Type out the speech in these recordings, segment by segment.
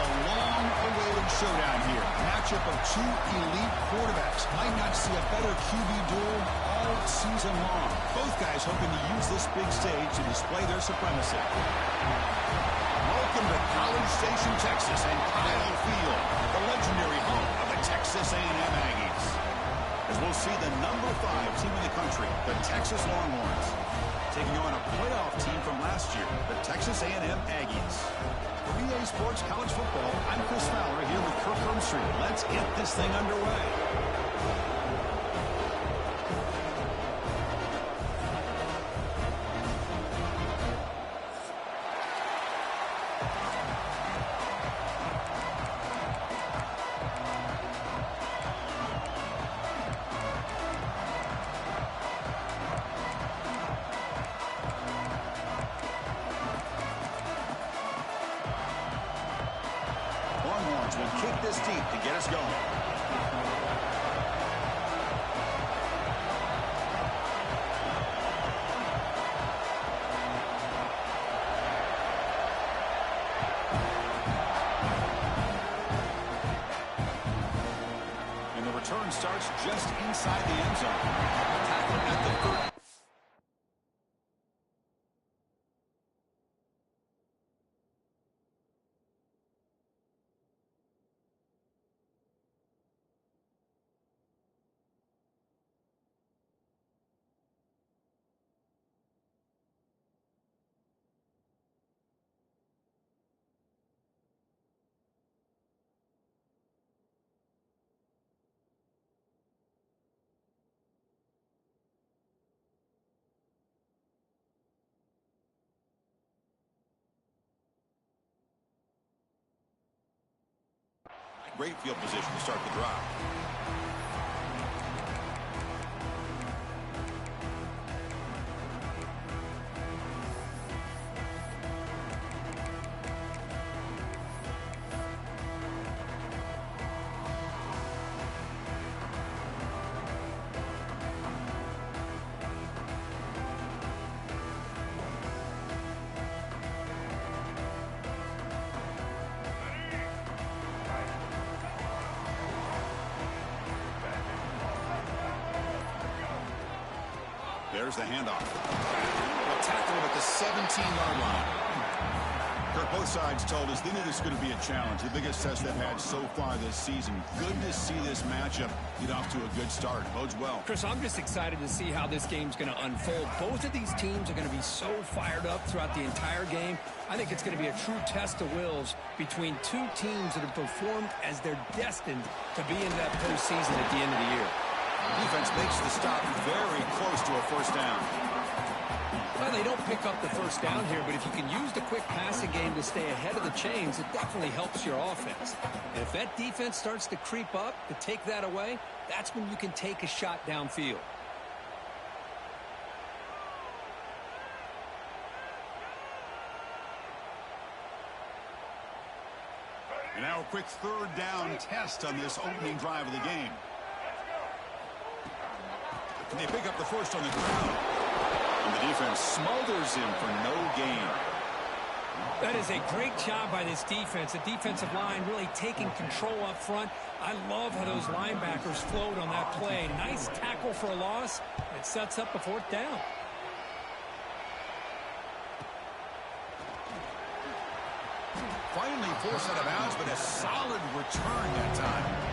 a long-awaited showdown here. A matchup of two elite quarterbacks. Might not see a better QB duel all season long. Both guys hoping to use this big stage to display their supremacy. Welcome to College Station, Texas, and Kyle Field, the legendary home of the Texas A&M Aggies. As we'll see the number 5 team in the country, the Texas Longhorns, taking on a playoff team from last year, the Texas A&M Aggies. For EA Sports College Football, I'm Chris Fowler here with Kirk Hermstreet. Let's get this thing underway. Longhorns will kick this deep to get us going. And the return starts just inside the end zone. Tackle at the 30. Great field position to start the drive. There's the handoff. A tackle at the 17-yard line. Kirk, both sides told us they knew this was going to be a challenge. The biggest test they've had so far this season. Good to see this matchup get off to a good start. Bodes well. Chris, I'm just excited to see how this game's going to unfold. Both of these teams are going to be so fired up throughout the entire game. I think it's going to be a true test of wills between two teams that have performed as they're destined to be in that postseason at the end of the year. Defense makes the stop very close to a first down. Well, they don't pick up the first down here, but if you can use the quick passing game to stay ahead of the chains, it definitely helps your offense. And if that defense starts to creep up, to take that away, that's when you can take a shot downfield. And now a quick third down test on this opening drive of the game. And they pick up the first on the ground. And the defense smothers him for no gain. That is a great job by this defense. The defensive line really taking control up front. I love how those linebackers flowed on that play. Nice tackle for a loss. It sets up a fourth down. Finally forced out of bounds, but a solid return that time.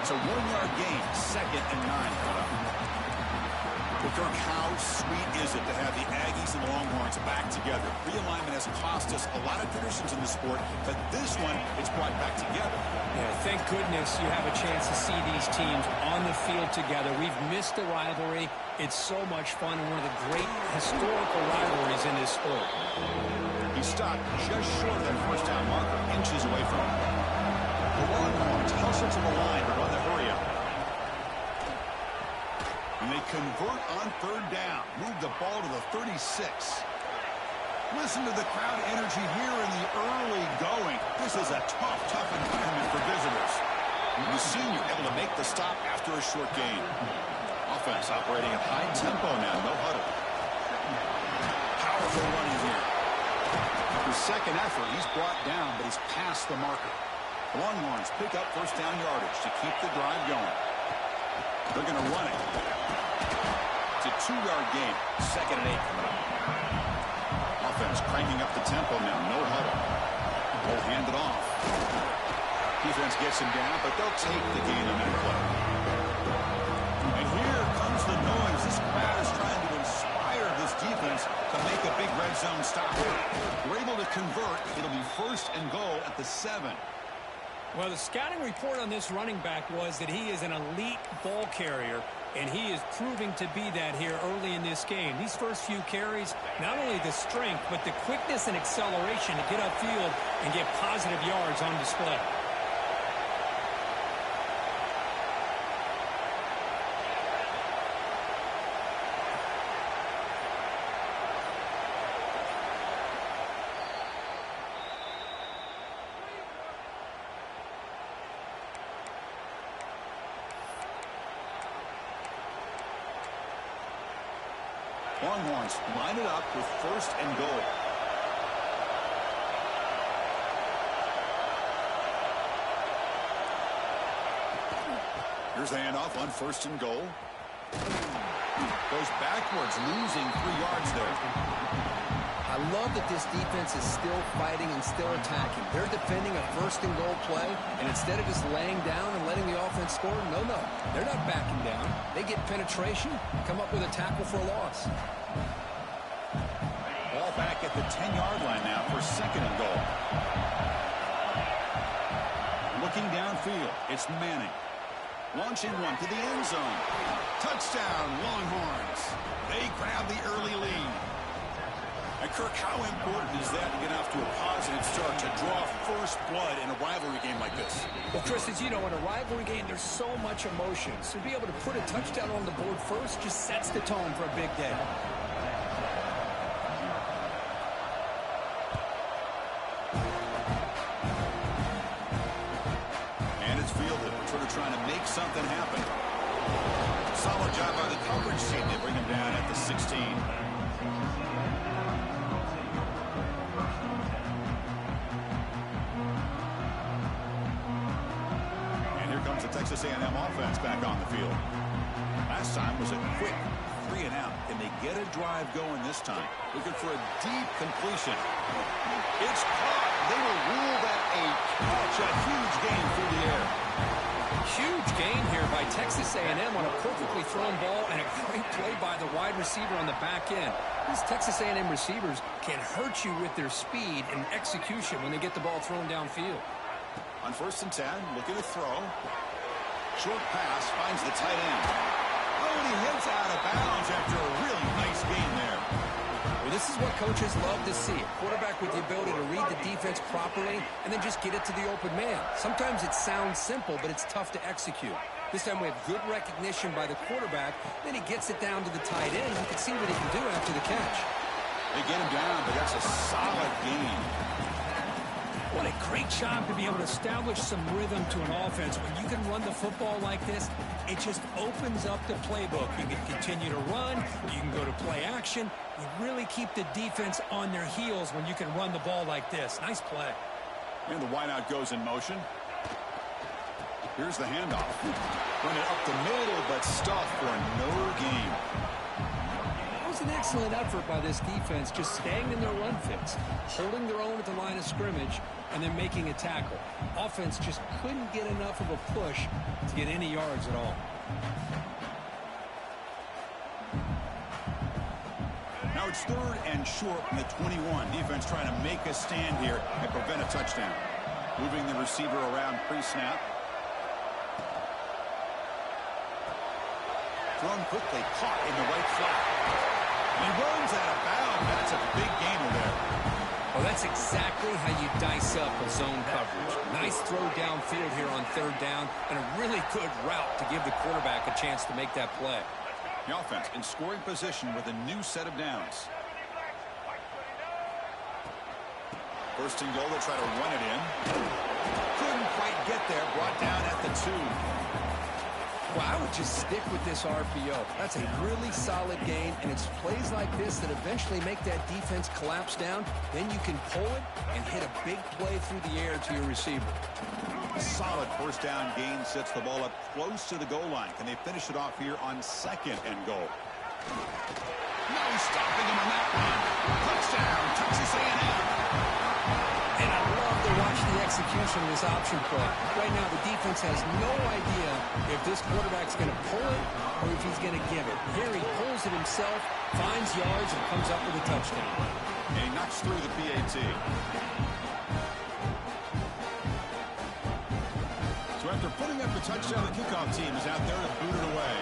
It's a 1-yard gain, 2nd and 9. Well, Kirk, how sweet is it to have the Aggies and Longhorns back together? Realignment has cost us a lot of traditions in the sport, but this one, it's brought back together. Yeah, thank goodness you have a chance to see these teams on the field together. We've missed the rivalry. It's so much fun and one of the great historical rivalries in this sport. He stopped just short of that first down marker, inches away from him. The Longhorns hustle to the line, but on the hurry up. And they convert on third down. Move the ball to the 36. Listen to the crowd energy here in the early going. This is a tough environment for visitors. The senior able to make the stop after a short gain. Offense operating at high tempo now. No huddle. Powerful running here. His second effort, he's brought down, but he's past the marker. Longhorns pick up first down yardage to keep the drive going. They're going to run it. It's a 2-yard gain. 2nd and 8 coming up. Offense cranking up the tempo now. No huddle. They'll hand it off. Defense gets him down, but they'll take the gain on that play. And here comes the noise. This crowd is trying to inspire this defense to make a big red zone stop. We're able to convert. It'll be 1st and goal at the 7. Well, the scouting report on this running back was that he is an elite ball carrier, and he is proving to be that here early in this game. These first few carries, not only the strength, but the quickness and acceleration to get upfield and get positive yards on display. Longhorns line it up with 1st and goal. Here's the handoff on 1st and goal. Goes backwards, losing 3 yards there. I love that this defense is still fighting and still attacking. They're defending a 1st and goal play, and instead of just laying down and letting the offense score, no. They're not backing down. They get penetration, come up with a tackle for a loss. Ball back at the 10-yard line now for 2nd and goal. Looking downfield, it's Manning. Launching one to the end zone. Touchdown, Longhorns. They grab the early lead. And Kirk, how important is that to get off to a positive start to draw first blood in a rivalry game like this? Well, Chris, as you know, in a rivalry game, there's so much emotion. So to be able to put a touchdown on the board first just sets the tone for a big day. And it's fielded. We're sort of trying to make something happen. Solid job by the coverage team. They bring him down at the 16. Texas A&M offense back on the field. Last time was a quick 3 and out. Can they get a drive going this time? Looking for a deep completion. It's caught. They will rule that a catch. A huge gain through the air. Huge gain here by Texas A&M on a perfectly thrown ball and a great play by the wide receiver on the back end. These Texas A&M receivers can hurt you with their speed and execution when they get the ball thrown downfield. On 1st and 10, looking to throw. Short pass finds the tight end. Oh, and he hits out of bounds after a really nice gain there. Well, this is what coaches love to see. A quarterback with the ability to read the defense properly and then just get it to the open man. Sometimes it sounds simple, but it's tough to execute. This time we have good recognition by the quarterback. Then he gets it down to the tight end. You can see what he can do after the catch. They get him down, but that's a solid gain. What a great job to be able to establish some rhythm to an offense. When you can run the football like this, it just opens up the playbook. You can continue to run. You can go to play action. You really keep the defense on their heels when you can run the ball like this. Nice play. And the wideout goes in motion. Here's the handoff. Run it up the middle, but stuffed for no gain. That was an excellent effort by this defense, just staying in their run fits, holding their own at the line of scrimmage, and then making a tackle. Offense just couldn't get enough of a push to get any yards at all. Now it's 3rd and short from the 21. Defense trying to make a stand here and prevent a touchdown. Moving the receiver around pre-snap. Thrown quickly, caught in the right flat. He runs out of bounds. That's a big gainer there. Well, that's exactly how you dice up a zone coverage. Nice throw downfield here on 3rd down, and a really good route to give the quarterback a chance to make that play. The offense in scoring position with a new set of downs. First and goal, they'll try to run it in. Couldn't quite get there. Brought down at the 2. Well, I would just stick with this RPO. That's a really solid game, and it's plays like this that eventually make that defense collapse down. Then you can pull it and hit a big play through the air to your receiver. A solid first down gain sets the ball up close to the goal line. Can they finish it off here on second and goal? No stopping him on that one. Touchdown, Texas A&M. And I love to watch the execution of this option play. Right now, the defense has no idea if this quarterback's going to pull it or if he's going to give it. Here he pulls it himself, finds yards, and comes up with a touchdown. And he knocks through the PAT. So after putting up the touchdown, the kickoff team is out there to boot it away.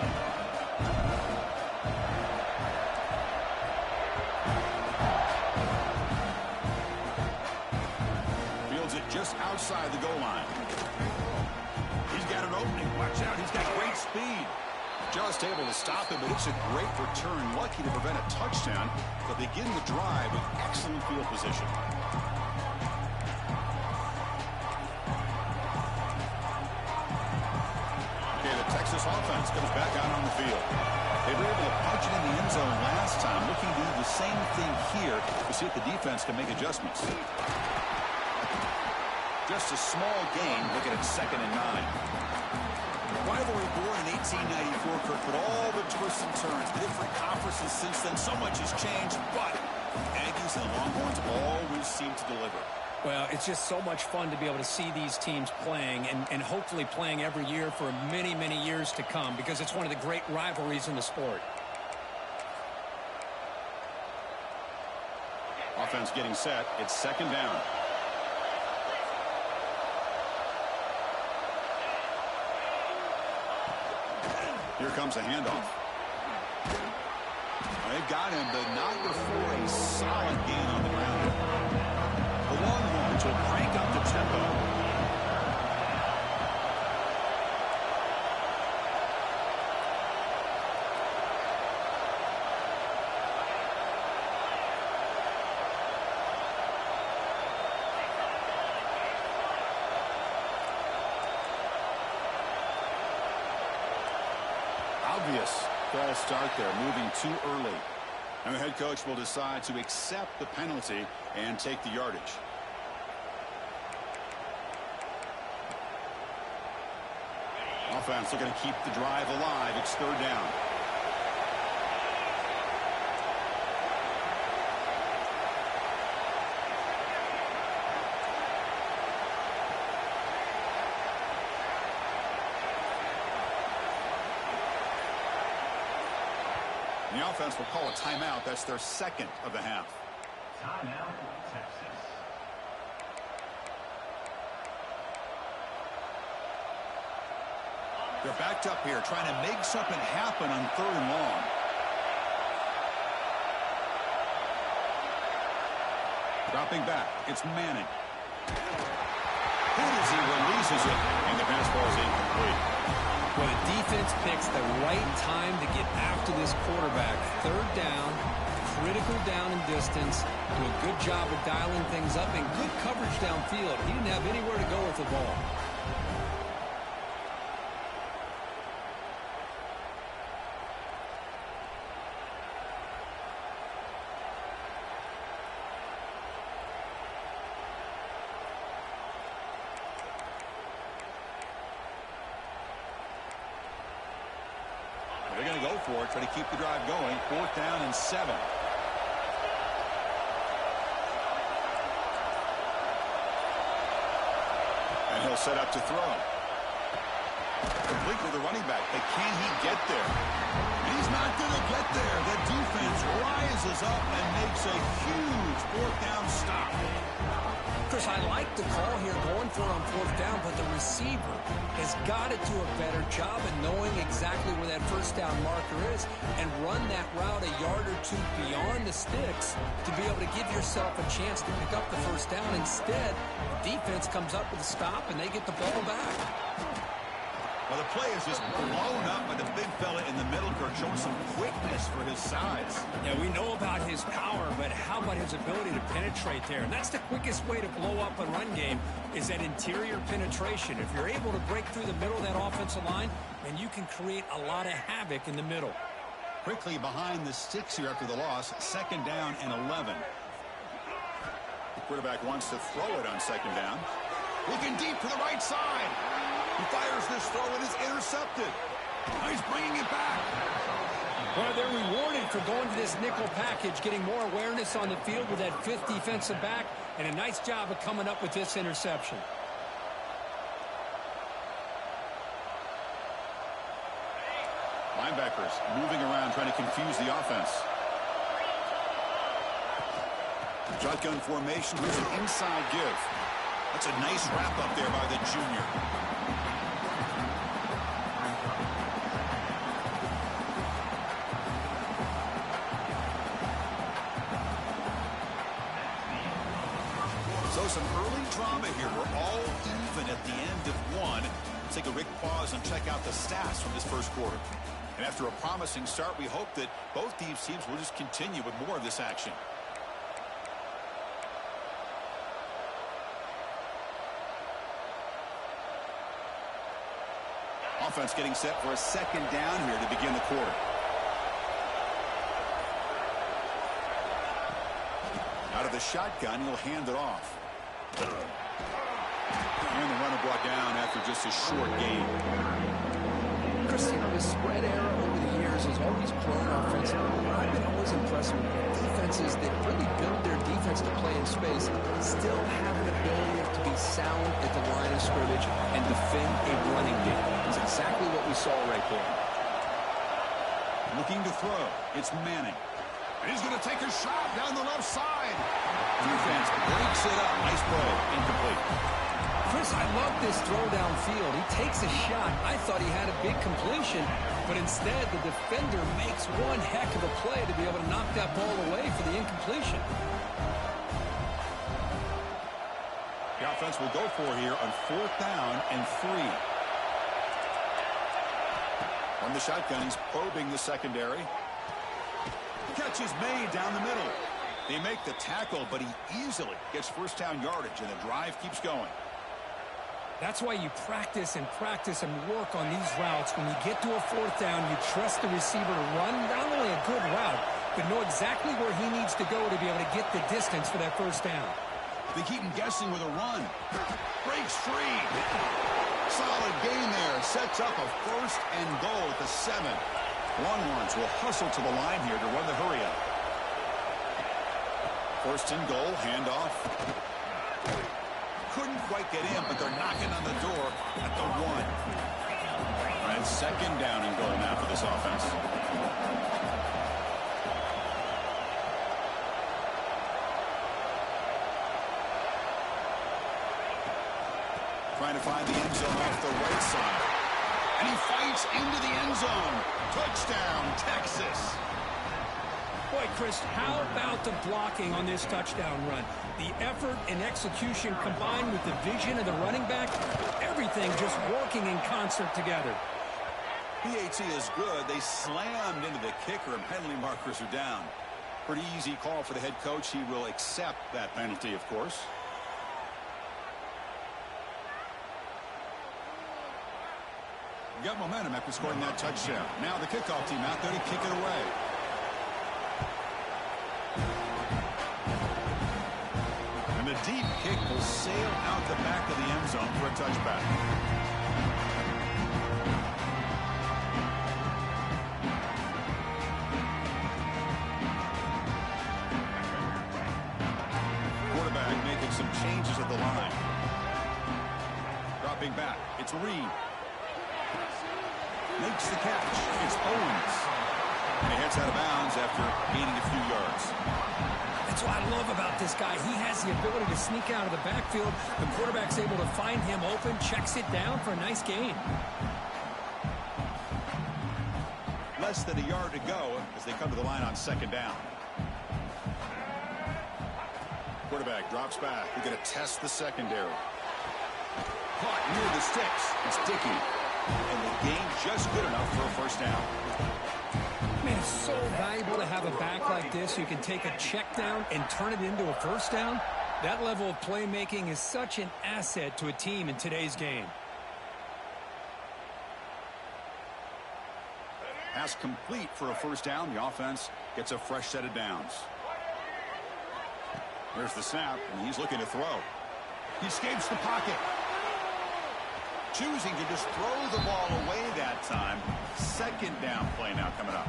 Just outside the goal line. He's got an opening. Watch out. He's got great speed. Just able to stop him, but it's a great return. Lucky to prevent a touchdown, but begin the drive with excellent field position. Okay, the Texas offense comes back out on the field. They were able to punch it in the end zone last time. Looking to do the same thing here to see if the defense can make adjustments. Just a small gain, looking at 2nd and 9. Rivalry born in 1894, Kirk, but all the twists and turns, the different conferences since then, so much has changed, but Aggies and Longhorns always seem to deliver. Well, it's just so much fun to be able to see these teams playing and hopefully playing every year for many, many years to come because it's one of the great rivalries in the sport. Offense getting set. It's 2nd down. Here comes a handoff. They've got him, but not before a solid gain on the ground. The Longhorns will crank up the tempo. Obvious false start there, moving too early. And the head coach will decide to accept the penalty and take the yardage. Offense looking to keep the drive alive. It's 3rd down. The offense will call a timeout. That's their 2nd of the half. Timeout, Texas. They're backed up here, trying to make something happen on 3rd and long. Dropping back, it's Manning. Who does he releases it, and the pass ball is incomplete. Well, the defense picks the right time to get after this quarterback. 3rd down, critical down and distance. Do a good job of dialing things up and good coverage downfield. He didn't have anywhere to go with the ball. They're going to go for it, try to keep the drive going. 4th down and 7. And he'll set up to throw. Complete with the running back, but can he get there? He's not going to get there. The defense rises up and makes a huge 4th down stop. Chris, I like the call here going for it on 4th down, but the receiver has got to do a better job of knowing exactly where that 1st down marker is and run that route a yard or 2 beyond the sticks to be able to give yourself a chance to pick up the 1st down. Instead, the defense comes up with a stop and they get the ball back. Well, the play is just blown up by the big fella in the middle, Kirk, showing some quickness for his size. Yeah, we know about his power, but how about his ability to penetrate there? And that's the quickest way to blow up a run game is that interior penetration. If you're able to break through the middle of that offensive line, then you can create a lot of havoc in the middle. Quickly behind the sticks here after the loss, 2nd down and 11. The quarterback wants to throw it on 2nd down. Looking deep to the right side. He fires this throw. It is intercepted. Now he's bringing it back. Well, they're rewarded for going to this nickel package, getting more awareness on the field with that 5th defensive back, and a nice job of coming up with this interception. Linebackers moving around, trying to confuse the offense. Shotgun formation. Here's an inside give. That's a nice wrap up there by the junior. So some early drama here. We're all even at the end of one. Let's take a quick pause and check out the stats from this first quarter. And after a promising start, we hope that both these teams will just continue with more of this action. Offense getting set for a 2nd down here to begin the quarter. Out of the shotgun, he'll hand it off. And the runner brought down after just a short gain. Chris, the spread era over the years has always grown offensively. I've been always impressed with defenses that really build their defense to play in space, still have an ability to be sound at the line of scrimmage and defend a running game. It's exactly what we saw right there. Looking to throw. It's Manning. And he's going to take a shot down the left side. Defense breaks it up. Nice play. Incomplete. Chris, I love this throw downfield. He takes a shot. I thought he had a big completion, but instead the defender makes one heck of a play to be able to knock that ball away for the incompletion. The offense will go for here on 4th down and 3. From the shotgun, he's probing the secondary. Catch is made down the middle. They make the tackle, but he easily gets 1st down yardage, and the drive keeps going. That's why you practice and work on these routes. When you get to a 4th down, you trust the receiver to run not only a good route, but know exactly where he needs to go to be able to get the distance for that 1st down. They keep him guessing with a run. Breaks free. Solid gain there. Sets up a 1st and goal at the 7. Longhorns will hustle to the line here to run the hurry up. 1st and goal. Handoff. Couldn't quite get in, but they're knocking on the door at the 1. And 2nd down and goal now for this offense. Trying to find the end zone off the right side. And he fights into the end zone. Touchdown, Texas. Boy, Chris, how about the blocking on this touchdown run? The effort and execution combined with the vision of the running back, everything just working in concert together. PAT is good. They slammed into the kicker, and penalty markers are down. Pretty easy call for the head coach. He will accept that penalty, of course. Got momentum after scoring that touchdown. Now the kickoff team out there to kick it away. And the deep kick will sail out the back of the end zone for a touchback. Quarterback making some changes at the line. Dropping back. It's Reed. Makes the catch. It's Owens. And he heads out of bounds after gaining a few yards. That's what I love about this guy. He has the ability to sneak out of the backfield. The quarterback's able to find him open, checks it down for a nice gain. Less than a yard to go as they come to the line on 2nd down. Quarterback drops back. We're going to test the secondary. Caught near the sticks. It's Dickey. And the gain just good enough for a first down. Man, it's so valuable to have a back like this who can take a check down and turn it into a first down. That level of playmaking is such an asset to a team in today's game. Pass complete for a first down. The offense gets a fresh set of downs. There's the snap, and he's looking to throw. He escapes the pocket. Choosing to just throw the ball away that time. Second down play now coming up.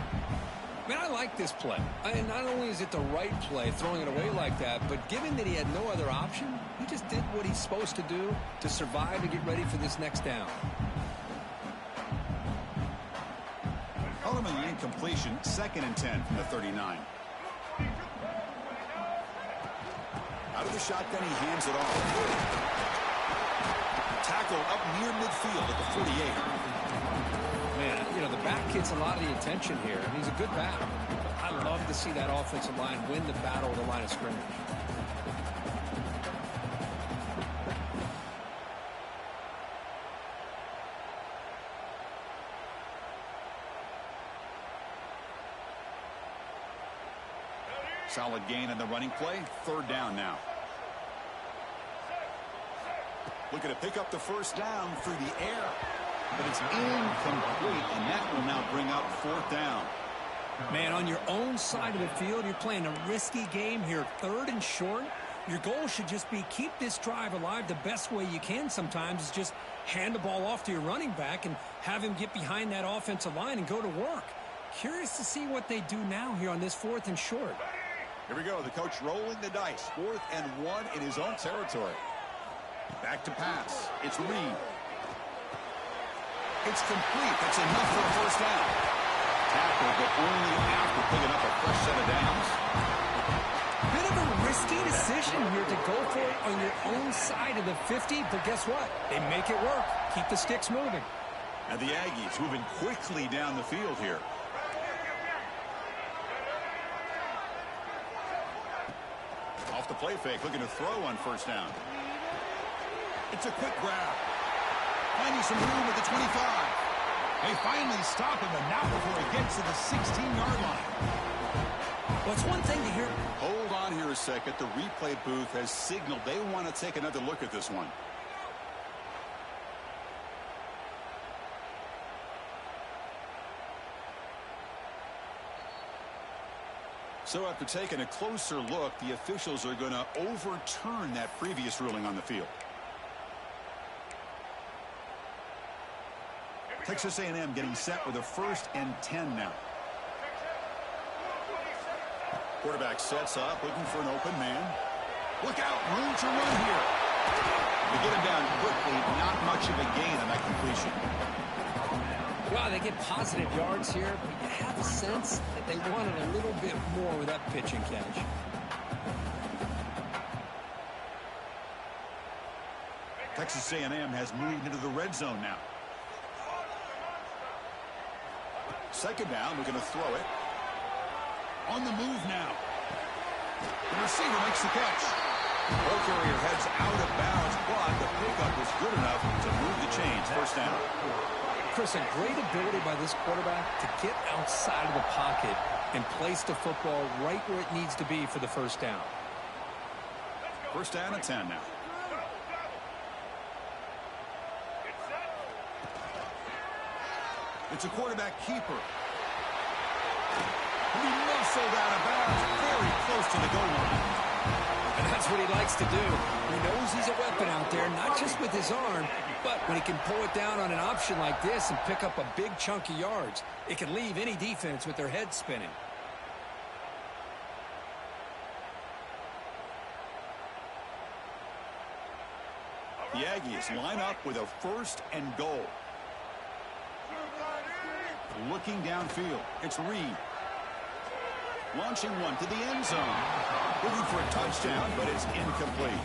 Man, I like this play. And not only is it the right play, throwing it away like that, but given that he had no other option, he just did what he's supposed to do to survive and get ready for this next down. Ultimately incompletion, 2nd and 10 from the 39. Out of the shotgun, he hands it off. Tackle up near midfield at the 48. Man, you know, the back gets a lot of the attention here, and he's a good back. I love to see that offensive line win the battle of the line of scrimmage. Solid gain in the running play. 3rd down now. Looking to pick up the first down through the air. But it's incomplete, and that will now bring up 4th down. Man, on your own side of the field, you're playing a risky game here. 3rd and short. Your goal should just be keep this drive alive the best way you can sometimes is just hand the ball off to your running back and have him get behind that offensive line and go to work. Curious to see what they do now here on this 4th and short. Here we go. The coach rolling the dice. 4th and 1 in his own territory. Back to pass. It's Reed. It's complete. That's enough for a first down. Tackle, but only after picking up a fresh set of downs. Bit of a risky decision here to go for it on your own side of the 50, but guess what? They make it work. Keep the sticks moving. And the Aggies moving quickly down the field here. Off the play fake, looking to throw on first down. It's a quick grab. Finding some room at the 25. They finally stop him, but not before he gets to the 16-yard line. Well, it's one thing to hear. Hold on here a second. The replay booth has signaled they want to take another look at this one. So after taking a closer look, the officials are going to overturn that previous ruling on the field. Texas A&M getting set with a 1st and 10 now. Quarterback sets up, looking for an open man. Look out, room to run here. They get him down quickly, not much of a gain on that completion. Well, they get positive yards here, but you have a sense that they wanted a little bit more with that pitch and catch. Texas A&M has moved into the red zone now. 2nd down, we're going to throw it. On the move now. The receiver makes the catch. Ball carrier heads out of bounds, but the pickup is good enough to move the chains. First down. Chris, a great ability by this quarterback to get outside of the pocket and place the football right where it needs to be for the first down. 1st down and 10 now. It's a quarterback keeper. He muscled out of bounds, very close to the goal line. And that's what he likes to do. He knows he's a weapon out there, not just with his arm, but when he can pull it down on an option like this and pick up a big chunk of yards, it can leave any defense with their head spinning. The Aggies line up with a 1st and goal. Looking downfield, it's Reed. Launching one to the end zone. Looking for a touchdown, but it's incomplete.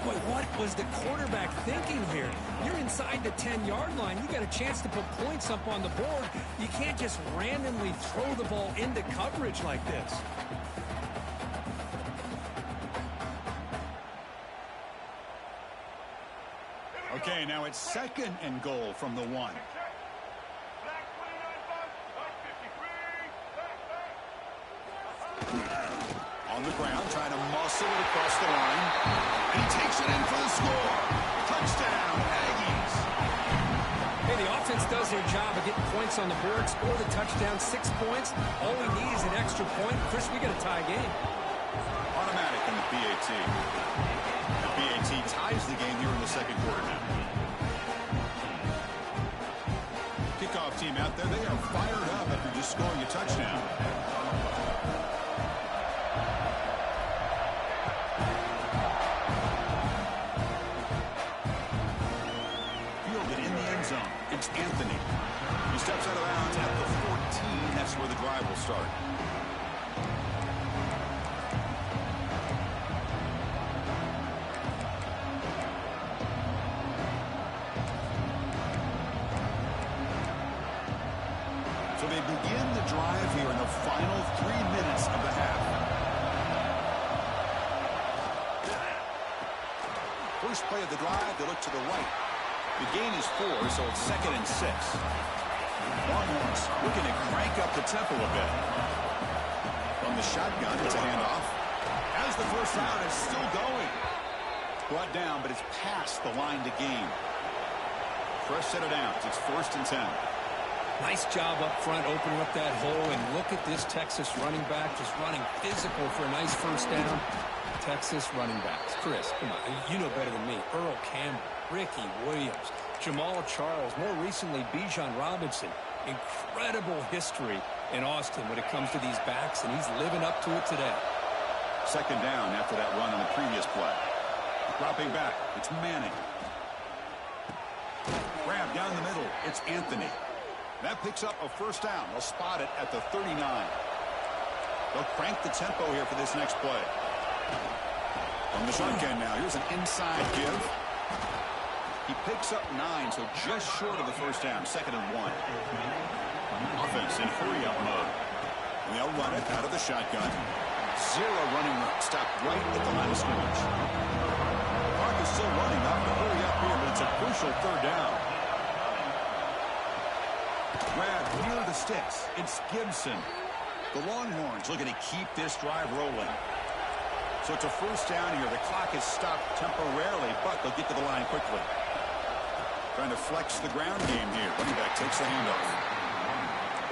Boy, what was the quarterback thinking here? You're inside the 10-yard line. You got a chance to put points up on the board. You can't just randomly throw the ball into coverage like this. Okay, Okay, now it's 2nd and goal from the 1. On the ground, trying to muscle it across the line. And he takes it in for the score. Touchdown, Aggies. Hey, the offense does their job of getting points on the board, score the touchdown, 6 points. All we need is an extra point. Chris, we got a tie game. Automatic in the BAT. The BAT ties the game here in the 2nd quarter now. Kickoff team out there, they are fired up after just scoring a touchdown. Fielded in the end zone. It's Anthony. He steps out of bounds at the 14. That's where the drive will start. So they begin the drive here in the final 3 minutes of the half. First play of the drive, they look to the right. The gain is 4, so it's 2nd and 6. Longhorns looking to crank up the tempo a bit. From the shotgun, it's a handoff. As the first down, it's still going. Brought down, but it's past the line to gain. Fresh set of downs. It's 1st and 10. Nice job up front, opening up that hole, and look at this Texas running back just running physical for a nice first down. Texas running backs. Chris, come on, you know better than me. Earl Campbell, Ricky Williams, Jamal Charles, more recently Bijan Robinson. Incredible history in Austin when it comes to these backs, and he's living up to it today. 2nd down after that run on the previous play. Dropping back, it's Manning. Grab down the middle, it's Anthony. That picks up a first down. They'll spot it at the 39. They'll crank the tempo here for this next play. From the shotgun now, here's an inside give. He picks up 9, so just short of the first down, 2nd and 1. Offense in hurry-up mode. And they'll run it out of the shotgun. 0 running room, stopped right at the line of scrimmage. Clock is still running up to hurry up here, but it's a crucial 3rd down. Grab near the sticks. It's Gibson. The Longhorns looking to keep this drive rolling. So it's a first down here. The clock is stopped temporarily, but they'll get to the line quickly. Trying to flex the ground game here. Running back takes the handoff.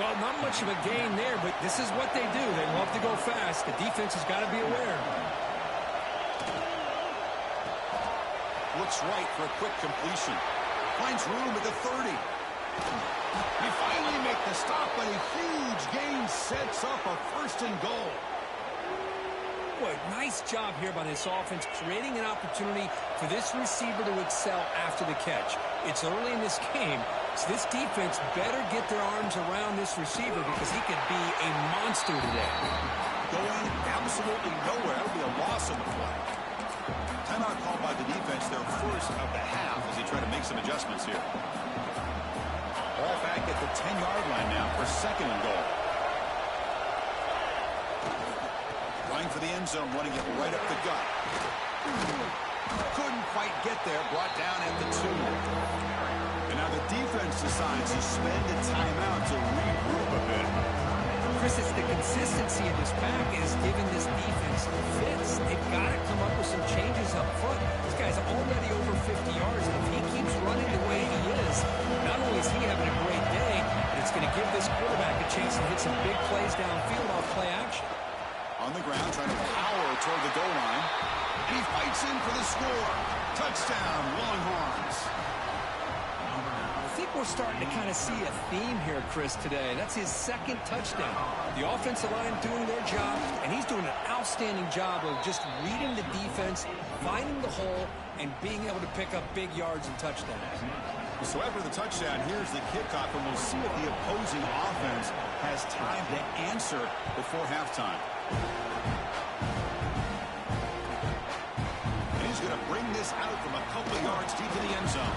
Well, not much of a gain there, but this is what they do. They love to go fast. The defense has got to be aware. Looks right for a quick completion. Finds room at the 30. They finally make the stop, but a huge gain sets up a 1st and goal. Boy, nice job here by this offense, creating an opportunity for this receiver to excel after the catch. It's early in this game, so this defense better get their arms around this receiver because he could be a monster today. Going absolutely nowhere. That would be a loss on the play. Timeout called by the defense, their first of the half, as they try to make some adjustments here. Ball back at the 10-yard line now for 2nd and goal. Going for the end zone, running it right up the gut. Couldn't quite get there, brought down at the 2. And now the defense decides to spend a timeout to regroup a bit. Chris, it's the consistency of this back is giving this defense fits. They've got to come up with some changes up front. This guy's already over 50 yards, and if he keeps running the way he is, not only is he having a great day, but it's going to give this quarterback a chance to hit some big plays downfield off play action. On the ground, trying to power toward the goal line. And he fights in for the score. Touchdown, Longhorns. I think we're starting to kind of see a theme here, Chris, today. That's his 2nd touchdown. The offensive line doing their job, and he's doing an outstanding job of just reading the defense, finding the hole, and being able to pick up big yards and touchdowns. So after the touchdown, here's the kickoff, and we'll see if the opposing offense has time to answer before halftime. And he's going to bring this out from a couple of yards deep in the end zone.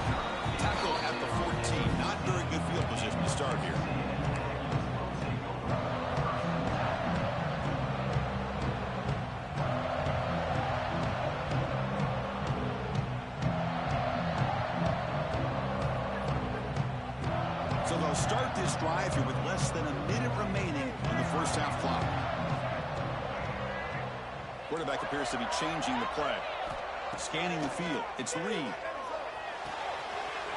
Tackle at the 14. Not very good field position to start here. So they'll start this drive here with less than a minute remaining on the first half clock. Quarterback appears to be changing the play. Scanning the field. It's Reed.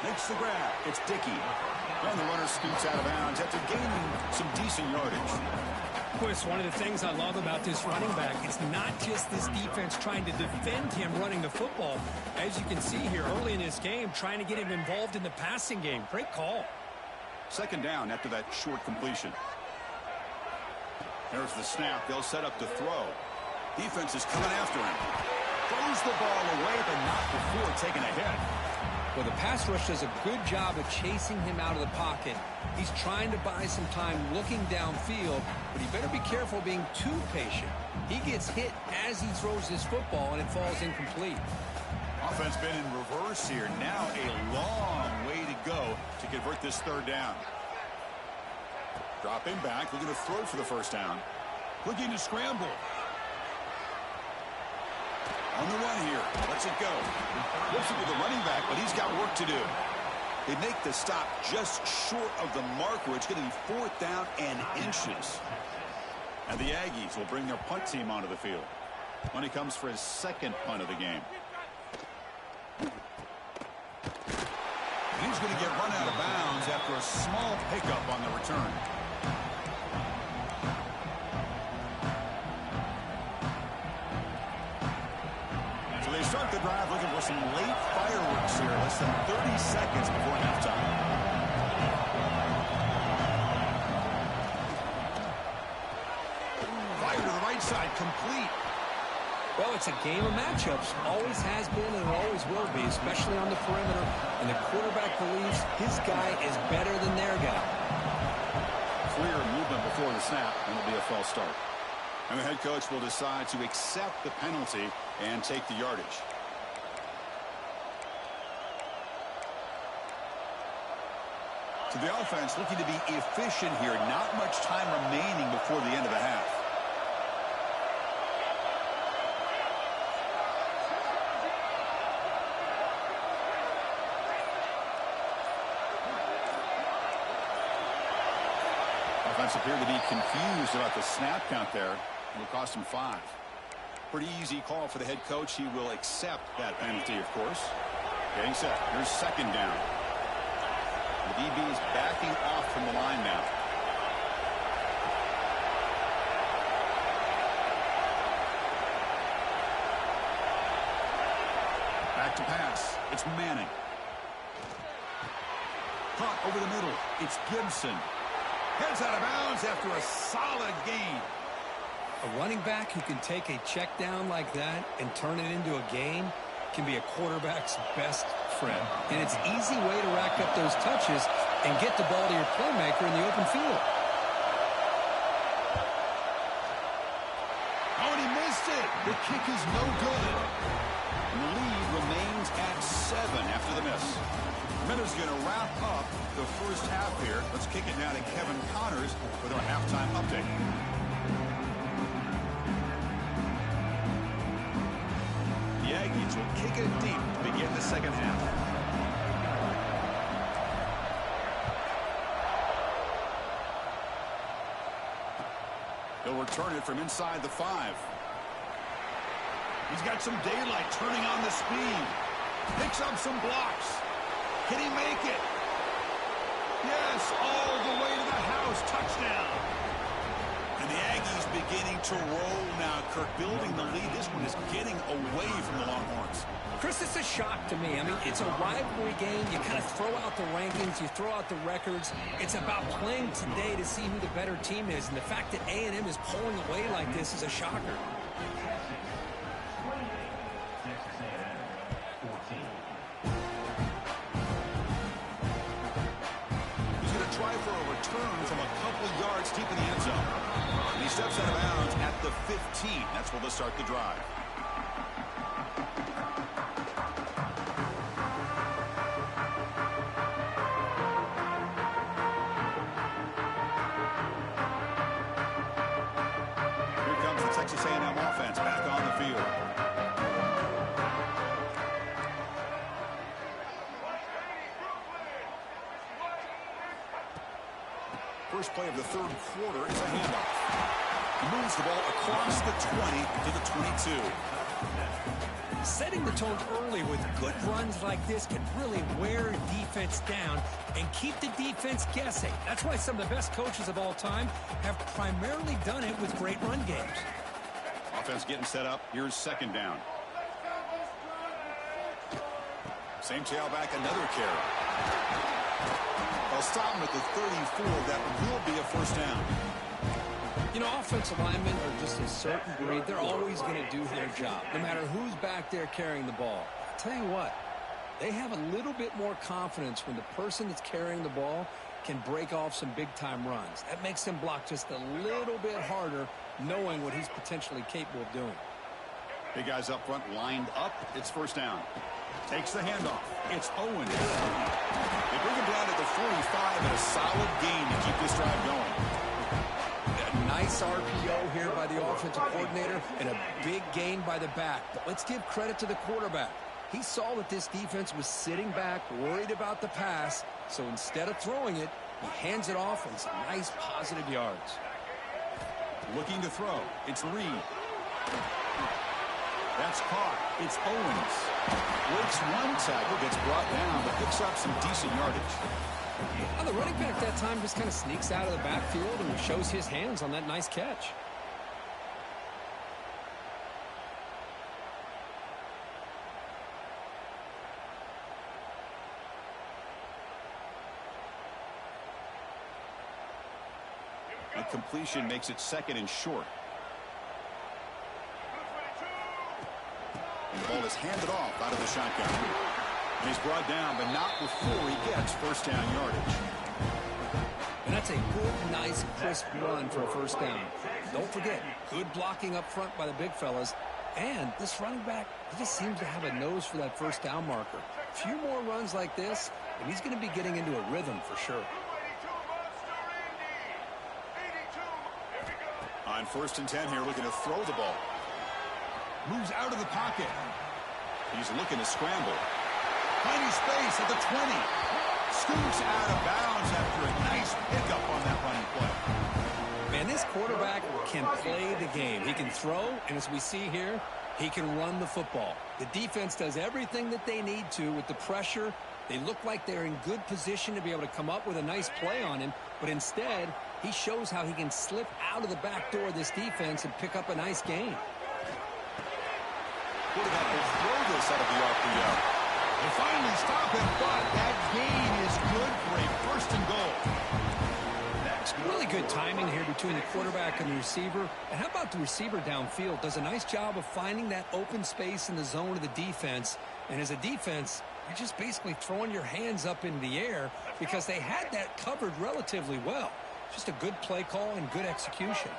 Makes the grab. It's Dickey. And the runner scoots out of bounds after gaining some decent yardage. Chris, one of the things I love about this running back, it's not just this defense trying to defend him running the football. As you can see here early in this game, trying to get him involved in the passing game. Great call. Second down after that short completion. There's the snap. They'll set up to throw. Defense is coming after him. Throws the ball away, but not before taking a hit. Well, the pass rush does a good job of chasing him out of the pocket. He's trying to buy some time looking downfield, but he better be careful being too patient. He gets hit as he throws his football, and it falls incomplete. Offense been in reverse here. Now a long way to go to convert this third down. Drop him back. Looking to throw for the first down. Looking to scramble. On the run here. Lets it go. Looks it with the running back, but he's got work to do. They make the stop just short of the marker. It's going to be fourth down and inches. And the Aggies will bring their punt team onto the field. Money comes for his second punt of the game. He's going to get run out of bounds after a small pickup on the return. So they start the drive looking for some late fireworks here. Less than 30 seconds before halftime. Fire to the right side, complete. Well, it's a game of matchups. Always has been and always will be, especially on the perimeter. And the quarterback believes his guy is better than their guy. Clear movement before the snap, and it'll be a false start. And the head coach will decide to accept the penalty and take the yardage. So the offense looking to be efficient here. Not much time remaining before the end of the half. Offense appeared to be confused about the snap count there. It will cost him 5. Pretty easy call for the head coach. He will accept that penalty, of course. Getting set. Here's second down. The DB is backing off from the line now. Back to pass. It's Manning. Caught over the middle. It's Gibson. Heads out of bounds after a solid gain. A running back who can take a check down like that and turn it into a gain can be a quarterback's best friend. And it's an easy way to rack up those touches and get the ball to your playmaker in the open field. Oh, and he missed it. The kick is no good. And the lead remains at 7 after the miss. Miller's going to wrap up the first half here. Let's kick it now to Kevin Connors with our halftime update. The Aggies will kick it deep to begin the second half. He'll return it from inside the 5. He's got some daylight turning on the speed. Picks up some blocks. Can he make it? Yes, all the way to the house. Touchdown. And the Aggies beginning to roll now. Kirk building the lead. This one is getting away from the Longhorns. Chris, it's a shock to me. I mean, it's a rivalry game. You kind of throw out the rankings. You throw out the records. It's about playing today to see who the better team is. And the fact that A&M is pulling away like this is a shocker. Try for a return from a couple yards deep in the end zone. And he steps out of bounds at the 15. That's where they'll start the drive. Here comes the Texas A&M offense back on the field. first play of the third quarter is a handoff. He moves the ball across the 20 to the 22. Setting the tone early with good runs like this can really wear defense down and keep the defense guessing. That's why some of the best coaches of all time have primarily done it with great run games. Offense getting set up. Here's second down. Same tailback, another carry. They'll stop him at the 34. That will be a first down. You know, offensive linemen are just a certain breed. They're always going to do their job, no matter who's back there carrying the ball. I'll tell you what, they have a little bit more confidence when the person that's carrying the ball can break off some big-time runs. That makes them block just a little bit harder, knowing what he's potentially capable of doing. Big guys up front lined up. It's first down. Takes the handoff. It's Owens. They bring him down to the 45 and a solid gain to keep this drive going. Nice RPO here by the offensive coordinator and a big gain by the back. But let's give credit to the quarterback. He saw that this defense was sitting back, worried about the pass. So instead of throwing it, he hands it off and some nice positive yards. Looking to throw. It's Reed. That's caught. It's Owens. Breaks one tackle, gets brought down, but picks up some decent yardage. Well, the running back that time just kind of sneaks out of the backfield and shows his hands on that nice catch. That completion makes it second and short. And the ball is handed off out of the shotgun. And he's brought down, but not before he gets first down yardage. And that's a good, nice, crisp run for a first down. Don't forget, good blocking up front by the big fellas. And this running back, he just seems to have a nose for that first down marker. A few more runs like this, and he's going to be getting into a rhythm for sure. On first and 10 here, looking to throw the ball. Moves out of the pocket. He's looking to scramble. Finding space at the 20. Scoots out of bounds after a nice pickup on that running play. Man, this quarterback can play the game. He can throw, and as we see here, he can run the football. The defense does everything that they need to with the pressure. They look like they're in good position to be able to come up with a nice play on him, but instead, he shows how he can slip out of the back door of this defense and pick up a nice gain. Quarterback will throw this out of the RPO. They finally stop it, but that gain is good for a first and goal. That's really good timing here between the quarterback and the receiver. And how about the receiver downfield? Does a nice job of finding that open space in the zone of the defense. And as a defense, you're just basically throwing your hands up in the air because they had that covered relatively well. Just a good play call and good execution.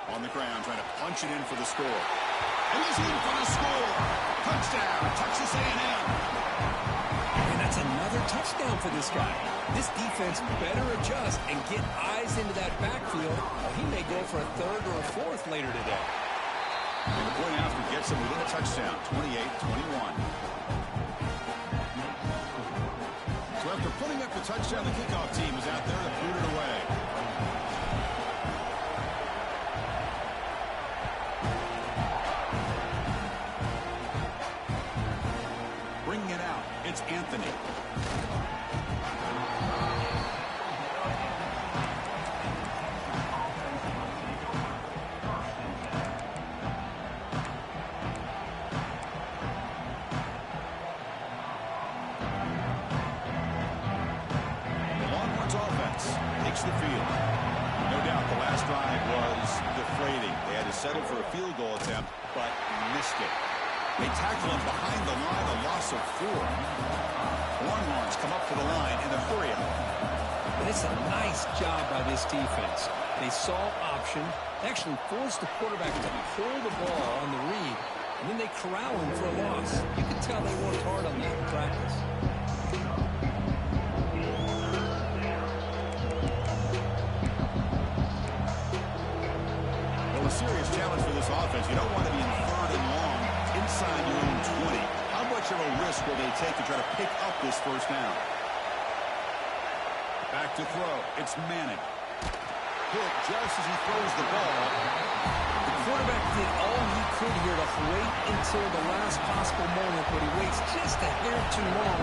On the ground, trying to punch it in for the score. And he's in for the score. Touchdown, Texas A&M. And that's another touchdown for this guy. This defense better adjust and get eyes into that backfield, or he may go for a third or a fourth later today. And the point after gets him within a touchdown, 28-21. So after putting up the touchdown, the kickoff team is out there to boot it away. Bringing it out, it's Anthony. The field. No doubt the last drive was deflating. They had to settle for a field goal attempt, but missed it. They tackle him behind the line, a loss of 4. Longhorns come up to the line in a hurry up. But it's a nice job by this defense. They saw option, actually forced the quarterback to pull the ball on the read, and then they corral him for a loss. You can tell they worked hard on that in practice. A serious challenge for this offense. You don't want to be in third and long inside your own 20. How much take to try to pick up this first down. Back to throw. It's Manning. Hit just as he throws the ball. The quarterback did all he could here to wait until the last possible moment, but he waits just a hair too long,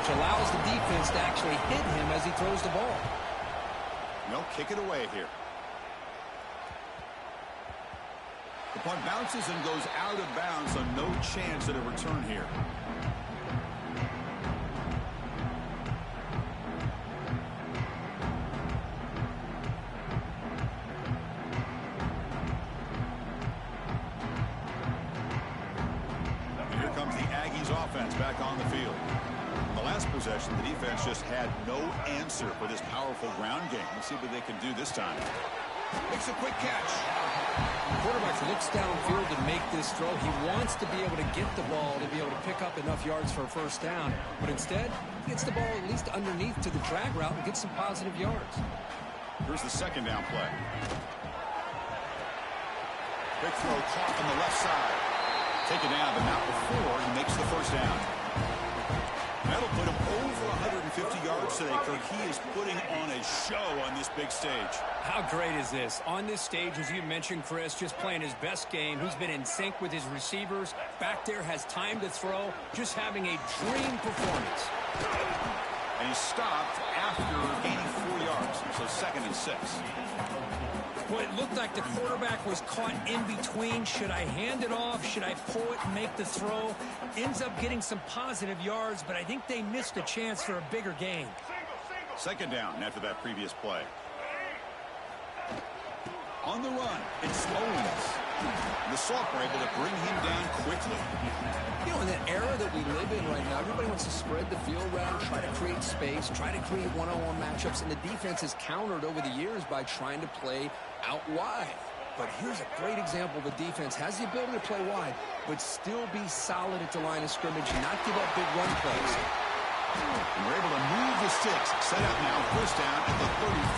which allows the defense to actually hit him as he throws the ball. They'll kick it away here. The punt bounces and goes out of bounds, so no chance at a return here. Here comes the Aggies offense back on the field. In the last possession, the defense just had no answer for this powerful ground game. Let's see what they can do this time. Makes a quick catch. The quarterback looks downfield to make this throw. He wants to be able to get the ball to be able to pick up enough yards for a first down. But instead, he gets the ball at least underneath to the drag route and gets some positive yards. Here's the second down play. Big throw caught on the left side. Taken down, but not before he makes the first down. That'll put him over 150 yards today, Kirk. He is putting on a show on this big stage. How great is this? On this stage, as you mentioned, Chris, just playing his best game. He's been in sync with his receivers. Back there, has time to throw. Just having a dream performance. And he stopped after gaining 4 yards, so 2nd and 6. Well, it looked like the quarterback was caught in between. Should I hand it off? Should I pull it and make the throw? Ends up getting some positive yards, but I think they missed a chance for a bigger gain. 2nd down after that previous play. On the run, it's Owens. The Salk were able to bring him down quickly. You know, in the era that we live in right now, everybody wants to spread the field around, try to create space, try to create one-on-one matchups, and the defense has countered over the years by trying to play out wide. But here's a great example. The defense has the ability to play wide, but still be solid at the line of scrimmage and not give up big run plays. And we're able to move the sticks. Set up now, first down at the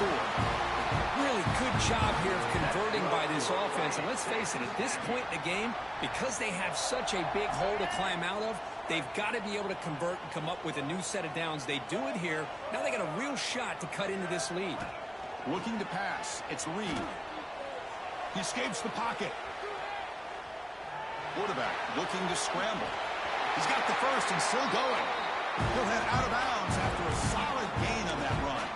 34. Really good job here of converting by this offense. And let's face it, at this point in the game, because they have such a big hole to climb out of, they've got to be able to convert and come up with a new set of downs. They do it here. Now they got a real shot to cut into this lead. Looking to pass. It's Reed. He escapes the pocket. Quarterback looking to scramble. He's got the first and still going. He'll head out of bounds after a solid gain on that run.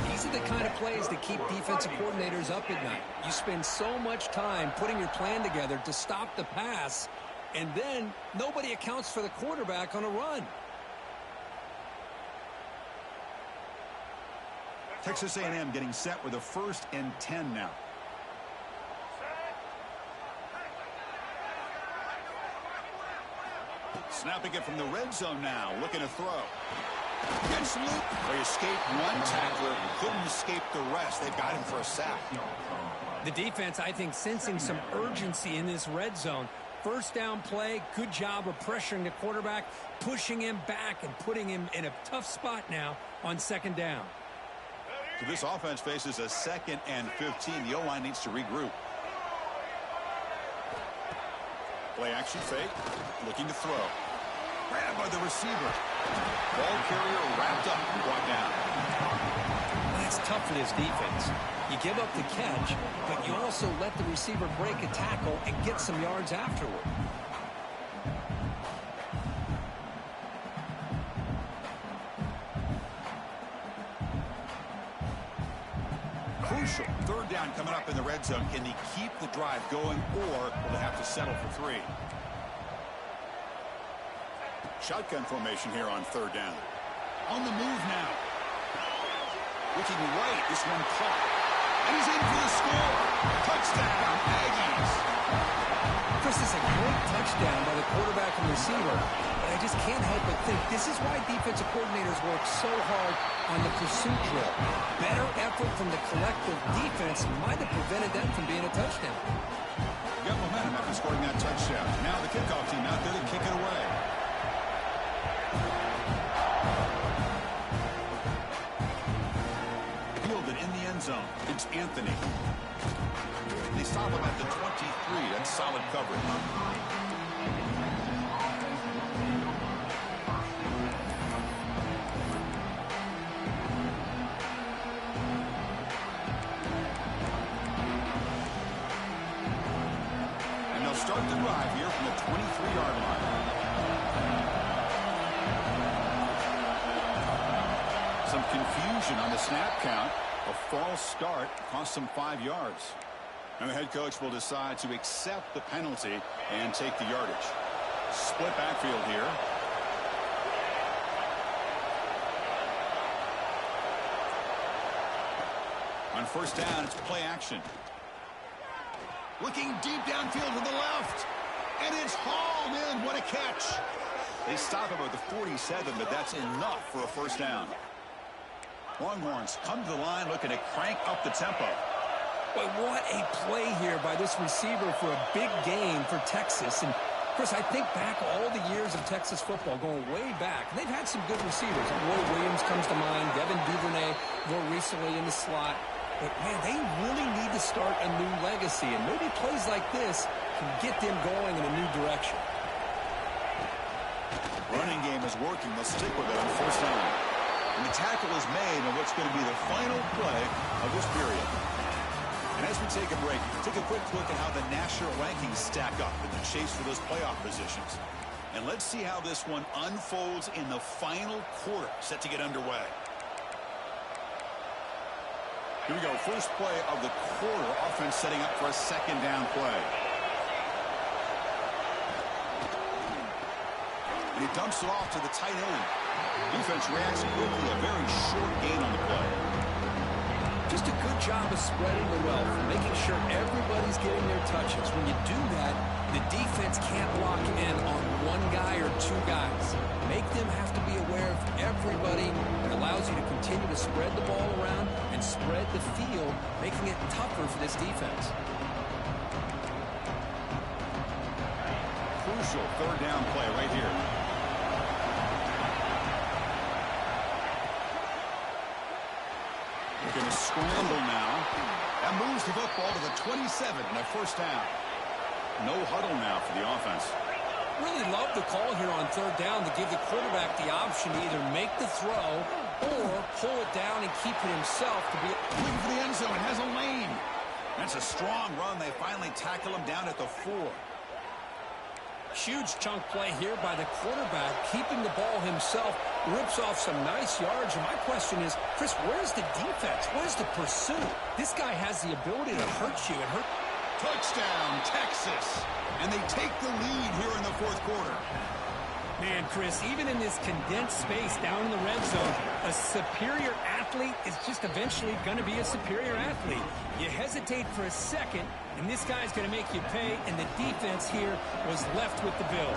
These are the kind of plays that keep defensive coordinators up at night. You spend so much time putting your plan together to stop the pass, and then nobody accounts for the quarterback on a run. Texas A&M getting set with a 1st and 10 now. Snapping it from the red zone now, looking to throw. Gets loop. They escaped one tackler, couldn't escape the rest. They've got him for a sack. The defense, I think, sensing some urgency in this red zone. First down play, good job of pressuring the quarterback, pushing him back and putting him in a tough spot now on 2nd down. So this offense faces a 2nd and 15. The O-line needs to regroup. Play action fake, looking to throw. Grabbed by the receiver. Ball carrier wrapped up and brought down. That's tough for this defense. You give up the catch, but you also let the receiver break a tackle and get some yards afterward. Crucial. 3rd down coming up in the red zone. Can he keep the drive going, or will they have to settle for 3? Shotgun formation here on 3rd down. On the move now. Looking right. This one caught. And he's in for the score. Touchdown, Aggies. This is a great touchdown by the quarterback and receiver, but I just can't help but think this is why defensive coordinators work so hard on the pursuit drill. Better effort from the collective defense might have prevented that from being a touchdown. Got momentum after scoring that touchdown. Now the kickoff team out there to kick it away. Fielded in the end zone. It's Anthony. They stop him at the 23. That's solid coverage. drive here from the 23-yard line. Some confusion on the snap count. A false start cost them 5 yards. And the head coach will decide to accept the penalty and take the yardage. Split backfield here. On first down, it's play action. Looking deep downfield to the left. And it's hauled in. What a catch. They stop him at the 47, but that's enough for a first down. Longhorns come to the line looking to crank up the tempo. But what a play here by this receiver for a big game for Texas. And Chris, I think back all the years of Texas football, going way back. They've had some good receivers. Roy Williams comes to mind, Devin Duvernay more recently in the slot. But, man, they really need to start a new legacy. And maybe plays like this can get them going in a new direction. Running game is working. They'll stick with it on first down. And the tackle is made on what's going to be the final play of this period. And as we take a break, take a quick look at how the national rankings stack up in the chase for those playoff positions. And let's see how this one unfolds in the final quarter, set to get underway. Here we go. First play of the quarter. Offense setting up for a second down play. And he dumps it off to the tight end. Defense reacts quickly. A very short gain on the play. Just a good job of spreading the wealth, making sure everybody's getting their touches. When you do that, the defense can't lock in on one guy or two guys. Make them have to be aware of everybody. It allows you to continue to spread the ball around and spread the field, making it tougher for this defense. Crucial third down play right here. They're going to scramble now. That moves the football to the 27 and a first down. No huddle now for the offense. Really love the call here on third down to give the quarterback the option to either make the throw or pull it down and keep it himself to be looking for the end zone. Has a lane. That's a strong run. They finally tackle him down at the 4. Huge chunk play here by the quarterback, keeping the ball himself, rips off some nice yards. And my question is, Chris, where's the defense? Where's the pursuit? This guy has the ability to hurt you. And hurt. Touchdown, Texas. And they take the lead here in the fourth quarter. Man, Chris, even in this condensed space down in the red zone, a superior athlete is just eventually going to be a superior athlete. You hesitate for a second, and this guy's going to make you pay, and the defense here was left with the bill.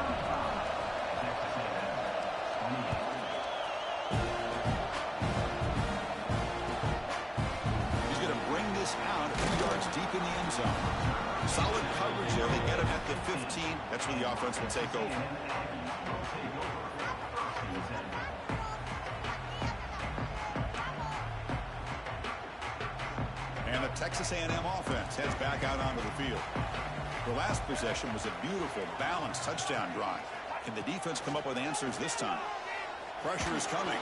He's going to bring this out a few yards deep in the end zone. Solid coverage there. They get him at the 15. That's where the offense will take over. And the Texas A&M offense heads back out onto the field. The last possession was a beautiful, balanced touchdown drive. Can the defense come up with answers this time? Pressure is coming.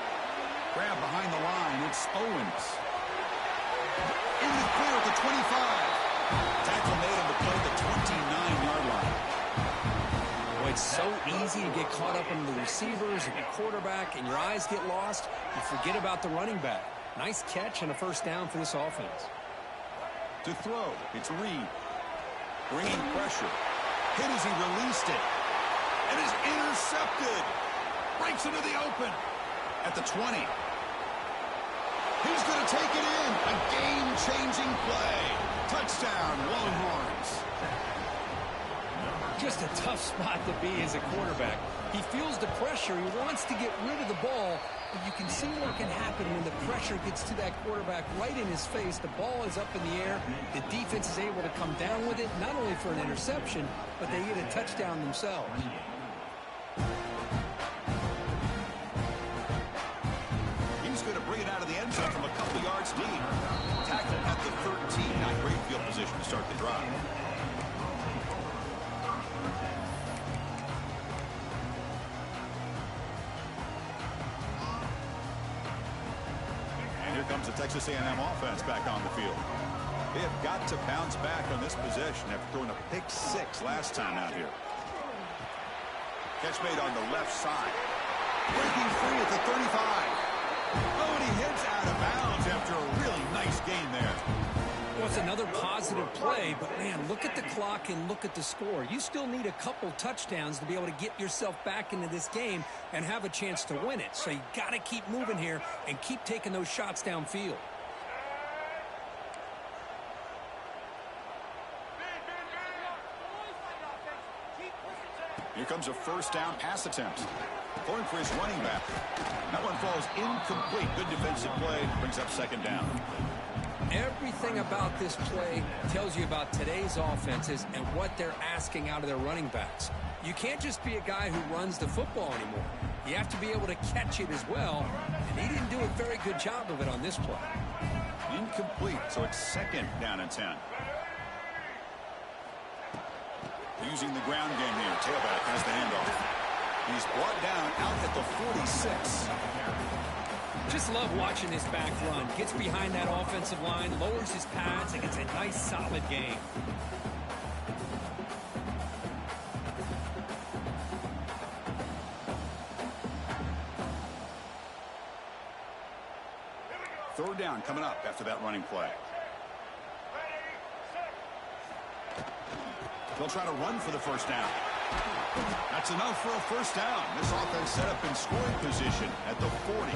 Grab behind the line. It's Owens. In the clear at the 25. Tackle made on the play at the 29-yard line. Boy, it's so easy to get caught up in the receivers and the quarterback, and your eyes get lost. You forget about the running back. Nice catch and a first down for this offense. To throw, it's Reed. Bringing pressure. Hit as he released it. And is intercepted. Breaks into the open. At the 20. He's going to take it in. A game-changing play. Touchdown, Longhorns. Just a tough spot to be as a quarterback. He feels the pressure. He wants to get rid of the ball. But you can see what can happen when the pressure gets to that quarterback right in his face. The ball is up in the air. The defense is able to come down with it, not only for an interception, but they get a touchdown themselves. He's going to bring it out of the end zone from a couple yards deep. Tackled at the 13. Not great field position to start the drive. And here comes the Texas A&M offense back on the field. They have got to bounce back on this possession after throwing a pick 6 last time out here. Catch made on the left side. Breaking free at the 35. Oh, and he heads out of bounds after a really nice gain there. Well, it's another positive play, but, man, look at the clock and look at the score. You still need a couple touchdowns to be able to get yourself back into this game and have a chance to win it. So you got to keep moving here and keep taking those shots downfield. Here comes a first down pass attempt. Going for his running back. That one falls incomplete. Good defensive play. Brings up second down. Everything about this play tells you about today's offenses and what they're asking out of their running backs. You can't just be a guy who runs the football anymore. You have to be able to catch it as well, and he didn't do a very good job of it on this play. Incomplete, so it's second down and 10. Using the ground game here. Tailback has the handoff. He's brought down out at the 46. Just love watching this back run. Gets behind that offensive line, lowers his pads, and gets a nice, solid gain. Third down coming up after that running play. They'll try to run for the first down. That's enough for a first down. This offense set up in scoring position at the 40.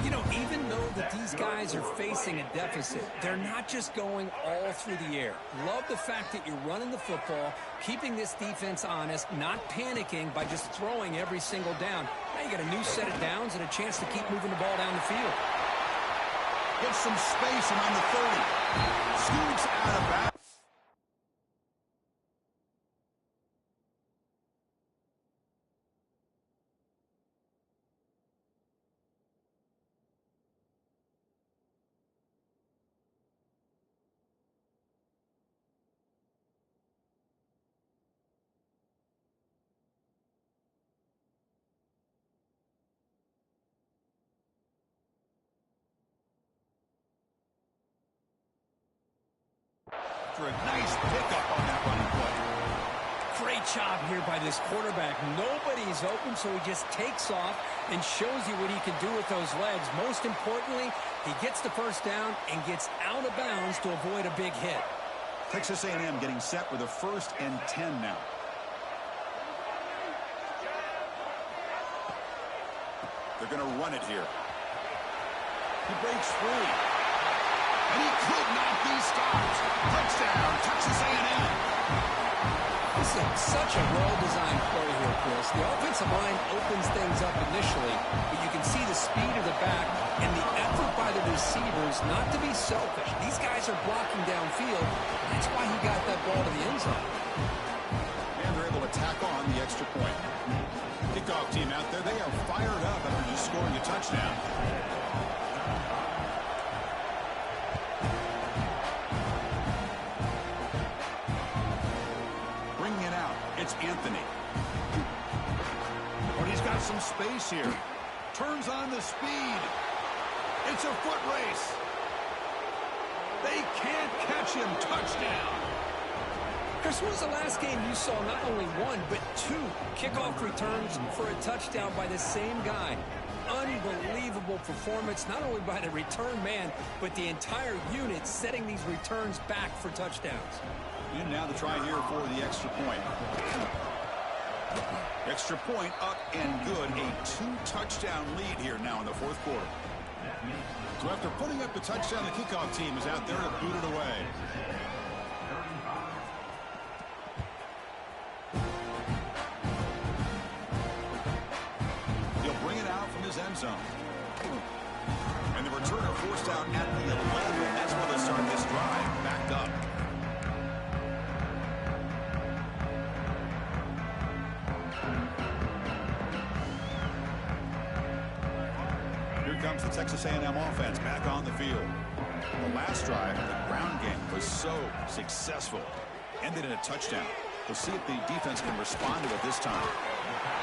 You know, even though that these guys are facing a deficit, they're not just going all through the air. Love the fact that you're running the football, keeping this defense honest, not panicking by just throwing every single down. Now you got a new set of downs and a chance to keep moving the ball down the field. Gets some space around the 30. Scoots out of bounds. For a nice pickup on that running play. Great job here by this quarterback. Nobody's open, so he just takes off and shows you what he can do with those legs. Most importantly, he gets the first down and gets out of bounds to avoid a big hit. Texas A&M getting set with a 1st and 10 now. They're going to run it here. He breaks free. And he could not be stopped. Touchdown, Texas A&M. This is such a well-designed play here, Chris. The offensive line opens things up initially, but you can see the speed of the back and the effort by the receivers not to be selfish. These guys are blocking downfield. That's why he got that ball to the end zone. And they're able to tack on the extra point. Kickoff team out there, they are fired up after just scoring a touchdown. It's Anthony. But he's got some space here. Turns on the speed. It's a foot race. They can't catch him. Touchdown. Chris, when was the last game you saw not only one, but 2 kickoff returns for a touchdown by the same guy? Unbelievable performance, not only by the return man, but the entire unit setting these returns back for touchdowns. And now the try here for the extra point. Extra point up and good. A 2-touchdown lead here now in the 4th quarter. So after putting up the touchdown, the kickoff team is out there to boot it away. He'll bring it out from his end zone. And the returner forced out at the 11. That's where they start this drive. Backed up. Comes the Texas A&M offense back on the field. The last drive, the ground game was so successful. Ended in a touchdown. We'll see if the defense can respond to it this time.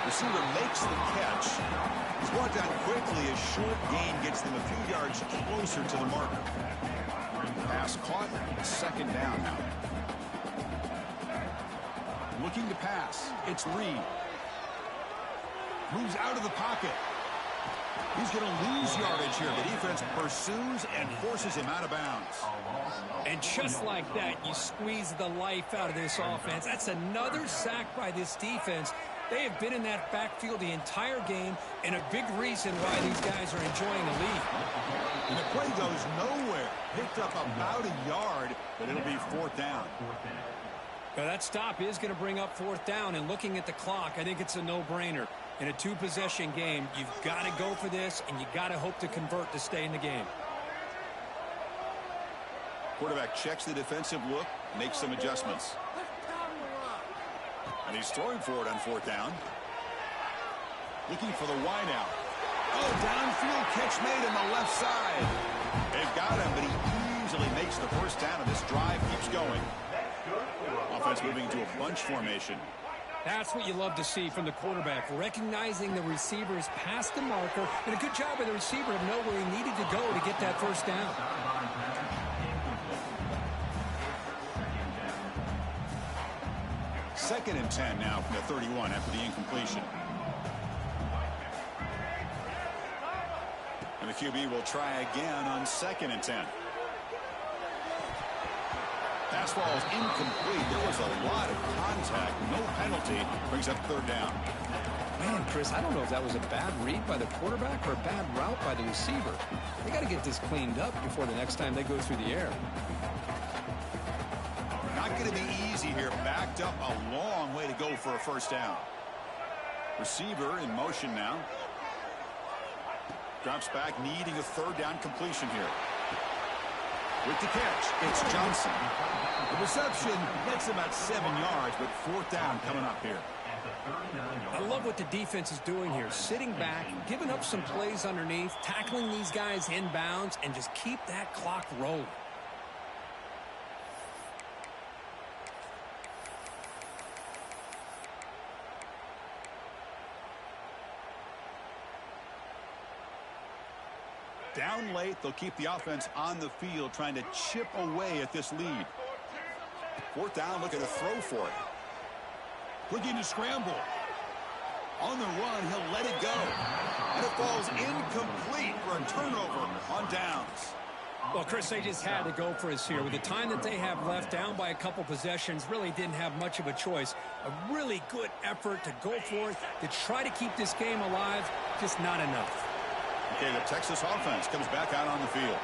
Receiver makes the catch. He's brought down quickly. A short gain gets them a few yards closer to the marker. Pass caught. Second down now. Looking to pass. It's Reed. Moves out of the pocket. He's going to lose yardage here. The defense pursues and forces him out of bounds. And just like that, you squeeze the life out of this offense. That's another sack by this defense. They have been in that backfield the entire game, and a big reason why these guys are enjoying a lead. And the play goes nowhere. Picked up about a yard, but it'll be fourth down. Well, that stop is going to bring up fourth down, and looking at the clock, I think it's a no-brainer. In a two-possession game, you've got to go for this, and you got to hope to convert to stay in the game. Quarterback checks the defensive look, makes some adjustments. And he's throwing for it on fourth down. Looking for the wideout. Oh, downfield catch made on the left side. They've got him, but he easily makes the first down, and this drive keeps going. Offense moving to a bunch formation. That's what you love to see from the quarterback, recognizing the receivers past the marker, and a good job by the receiver to know where he needed to go to get that first down. Second and 10 now from the 31 after the incompletion. And the QB will try again on second and 10. Pass ball is incomplete. There was a lot of contact. No penalty. Brings up third down. Man, Chris, I don't know if that was a bad read by the quarterback or a bad route by the receiver. They got to get this cleaned up before the next time they go through the air. Not going to be easy here. Backed up a long way to go for a first down. Receiver in motion now. Drops back, needing a third down completion here. With the catch, it's Johnson. The reception gets him at 7 yards, but fourth down coming up here. I love what the defense is doing here. Sitting back, giving up some plays underneath, tackling these guys inbounds, and just keep that clock rolling. Down late, they'll keep the offense on the field, trying to chip away at this lead. Fourth down, looking to throw for it. Looking to scramble. On the run, he'll let it go. And it falls incomplete for a turnover on downs. Well, Chris, they just had to go for us here. With the time that they have left, down by a couple possessions, really didn't have much of a choice. A really good effort to go for it, to try to keep this game alive, just not enough. Okay, the Texas offense comes back out on the field.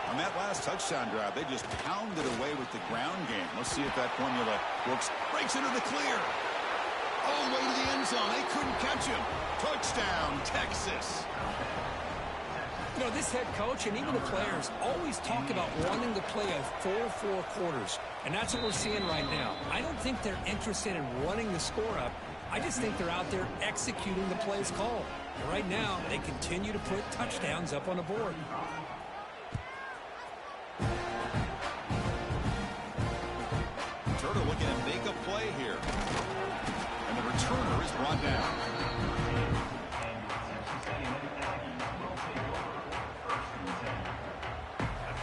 On that last touchdown drive, they just pounded away with the ground game. Let's see if that formula works. Breaks into the clear. All the way to the end zone. They couldn't catch him. Touchdown, Texas. You know, this head coach and even the players always talk about wanting to play a full 4 quarters. And that's what we're seeing right now. I don't think they're interested in running the score up. I just think they're out there executing the plays called. And right now, they continue to put touchdowns up on the board. Turner looking to make a play here. And the returner is brought down.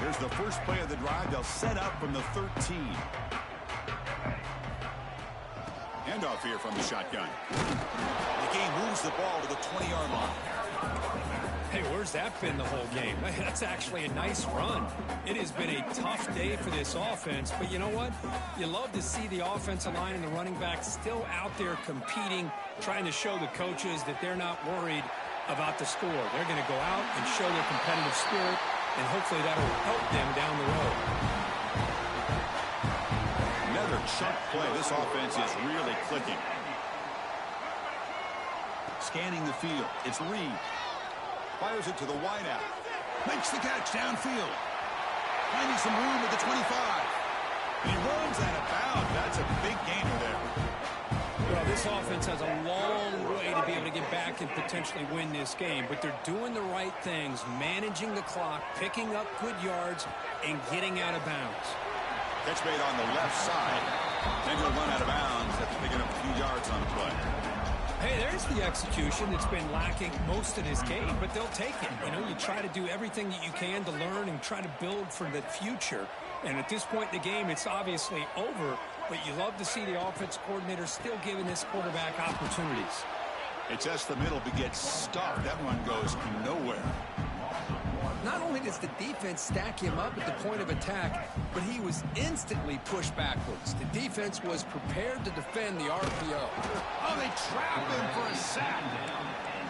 Here's the first play of the drive. They'll set up from the 13. Handoff here from the shotgun. The game moves the ball to the 20-yard line. Hey, where's that been the whole game? That's actually a nice run. It has been a tough day for this offense, but you know what? You love to see the offensive line and the running backs still out there competing, trying to show the coaches that they're not worried about the score. They're going to go out and show their competitive spirit, and hopefully that'll help them down the road. Another chunk play. This offense is really clicking. Scanning the field. It's Reed. Fires it to the wideout. Makes the catch downfield. Finding some room at the 25. And he runs out of bounds. That's a big gainer there. Well, this offense has a long way to be able to get back and potentially win this game, but they're doing the right things, managing the clock, picking up good yards, and getting out of bounds. Catch made on the left side. Then he'll run out of bounds after picking up a few yards on the play. Hey, there's the execution that's been lacking most of this game, but they'll take it. You know, you try to do everything that you can to learn and try to build for the future. And at this point in the game, it's obviously over, but you love to see the offense coordinator still giving this quarterback opportunities. It tests the middle but gets stuck. That one goes nowhere. Not only does the defense stack him up at the point of attack, but he was instantly pushed backwards. The defense was prepared to defend the RPO. Oh, they trap him for a sack.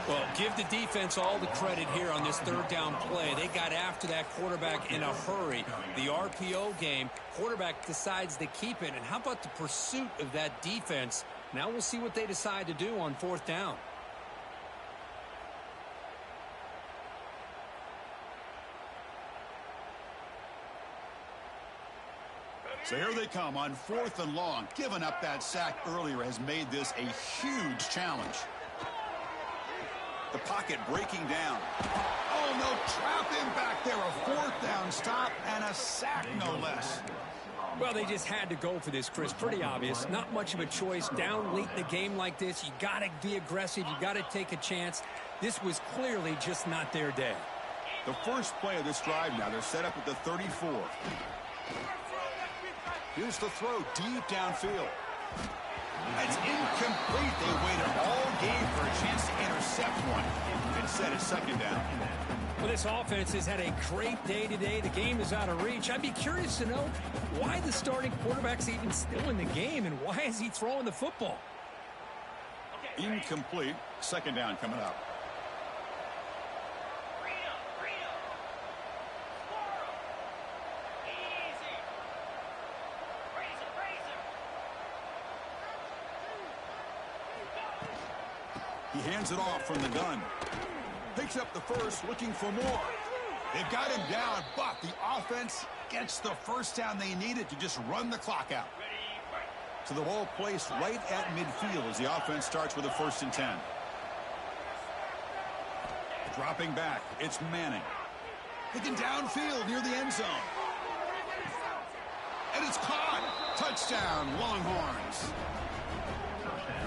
Well, give the defense all the credit here on this third down play. They got after that quarterback in a hurry. The RPO game, quarterback decides to keep it. And how about the pursuit of that defense? Now we'll see what they decide to do on fourth down. So here they come on 4th and long. Giving up that sack earlier has made this a huge challenge. The pocket breaking down. Oh, no, trap him back there. A 4th down stop and a sack, no less. Well, they just had to go for this, Chris. Pretty obvious. Not much of a choice. Down late in the game like this, you got to be aggressive. You got to take a chance. This was clearly just not their day. The first play of this drive now, they're set up at the 34. Here's the throw deep downfield. It's incomplete. They waited all game for a chance to intercept one. Instead, it's second down. Well, this offense has had a great day today. The game is out of reach. I'd be curious to know why the starting quarterback's even still in the game and why is he throwing the football? Incomplete. Second down coming up. He hands it off from the gun. Picks up the first, looking for more. They've got him down, but the offense gets the first down they needed to just run the clock out. So the ball placed right at midfield as the offense starts with a 1st and 10. Dropping back, it's Manning. Looking downfield near the end zone. And it's caught. Touchdown, Longhorns.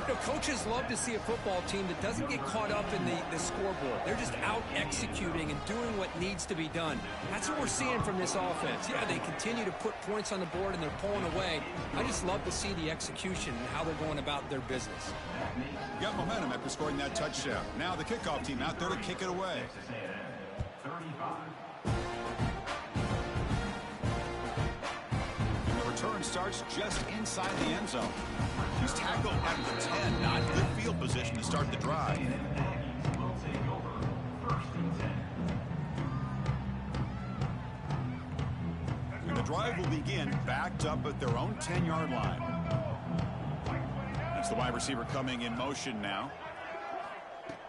You know, coaches love to see a football team that doesn't get caught up in the scoreboard. They're just out executing and doing what needs to be done. That's what we're seeing from this offense. Yeah, they continue to put points on the board and they're pulling away. I just love to see the execution and how they're going about their business. Got momentum after scoring that touchdown. Now the kickoff team out there to kick it away. And the return starts just inside the end zone. He's tackled at the 10. Not good field position to start the drive. And the drive will begin backed up at their own 10-yard line. That's the wide receiver coming in motion now.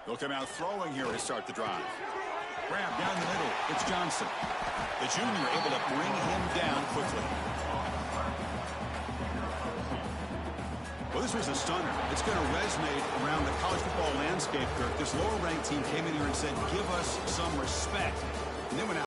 They'll come out throwing here to start the drive. Grab down the middle. It's Johnson. The junior able to bring him down quickly. Well, this was a stunner. It's going to resonate around the college football landscape, Kirk. This lower-ranked team came in here and said, give us some respect. And then went out.